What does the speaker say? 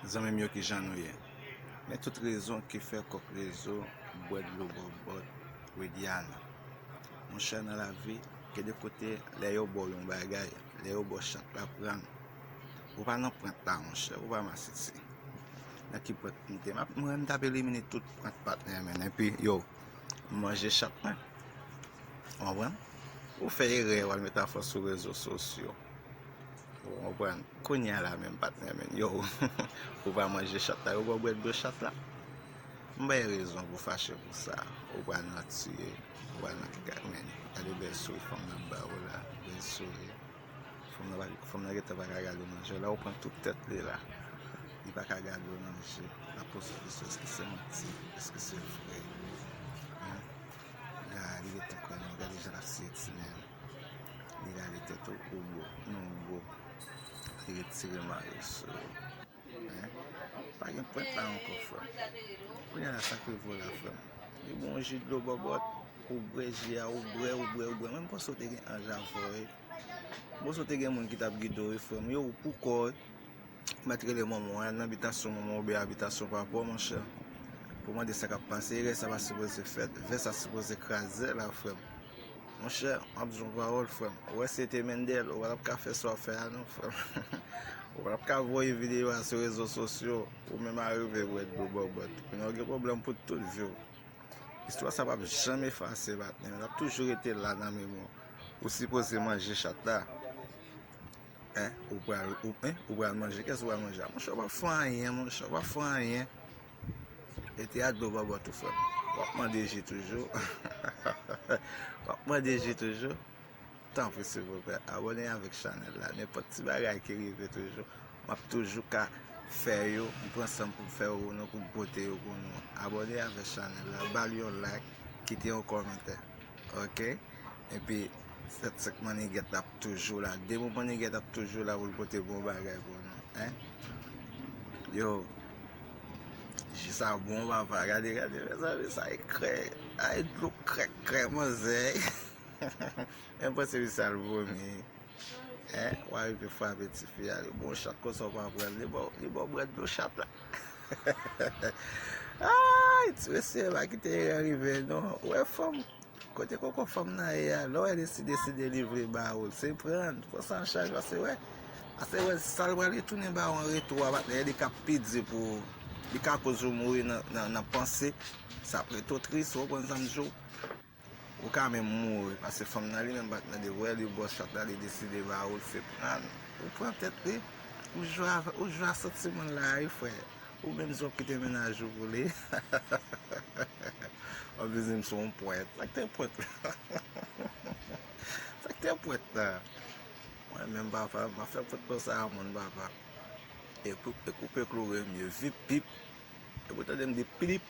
Zanmè myo ki jan nou ye. Men tout rezon ki fè kok rezo bwè dlo bot wè diyan. Mon chè nan la vi, ke de kote le yo bo yon bagay, le yo bo chak la pran. Ou pa nan prant la mon chè, ou pa masisi. Nan ki pot nte, mwen tap elimine tout prant patnen men. E pi yo, manje chak man. Mwen, ou fè yere wal metafos sou rezo sosyo. Mwen, konya la men patnen men. Yo, ou pa manje chat la, ou pa bwè dlo chat la. Mwen yon rezon pou fache pou sa. Ou pa nan tue, ou pa nan kikak men. Ade bel sou fòm nan ba ou la, bel sou. Fòm nan rete baka gado manje. La ou pran tout tèt li la. Di baka gado manje. La pos di sou, eske se mati, eske se fwe. La, li rete kwen, ou gade jan ap se ti men. Li gade tèt ou go, non go. Li rete tire ma yo sou. Pa gen point la anko fòm. Pou yon la sakwe vo la fòm. Li bon jid lo bobot, ou bre jia, ou bre. Mwen pou sote gen anjan fòm. Pou sote gen moun ki tap gido fòm. Yo pou kòy, matre le momon, nan habitasyon momon, ou be habitasyon papo, mon chè. Pou mwen de sa kap pase, re sa va suppose fet, ve sa suppose krasè la fòm. Mon chè, abjon parol fòm. Ouè se te mendel, ou wap ka fè so fè anon fòm. Ou wap ka voye video a se rezo sosyo, ou mèm a rive wè dlo bobot. Pou nou gen problem pou tout vyo. Histwa sa wap jame fase batnen. Wap toujou ete la nan mèmou. Ou sipose manje chata. Ou pral manje. Kes ou pral manje? Mon chè wap fwa anyen, mon chè wap fwa anyen. Ete a dlo bobot ou fwa. Wap mandeji toujou. Wap mandeji toujou. Tan pou se vopè. Abone avèk chanel la. Nè pot ti bagay ki rive toujou. Map toujou ka fè yo. Mponsan pou fè yo nou pou pote yo pou nou. Abone avèk chanel la. Bal yon like. Kite yon komente. Ok? E pi, sek mani get ap toujou la. Demo mani get ap toujou la pou pote bon bagay pou nou. Yo. Jisa bon baba. Gade. Sa e kre. A e dlo kre mozè. Mwen pa se vi salvo mi. Wari pe fwa beti fya. Li bon chat ko so pa pren. Li bo bret do chat la. Ti we se la ki te arrive non. Ouwe fom. Kote koko fom na ya. Lo e deside livre ba ou. Se pren. Po san chanj. Ase we salwa li toune ba ou an reto wabat. Li ka pidze pou. Li ka kouzou moui nan panse. Sa preto tris. Ou kon zamjou. Ou ka men mouri, pase fòm nan li men bat nan de wè li bo chat la li deside ba ou fe pran. Ou pran tèt li, ou jwa sot si moun la yi fwe. Ou men zop ki te menajou pou li. Ou vizim son poèt. Sak te poèt la. Sak te poèt la. Mwen men bapa, ma fè poèt pou sa amon bapa. E koupe klo remye, vip pip. E kouta dem de pilip.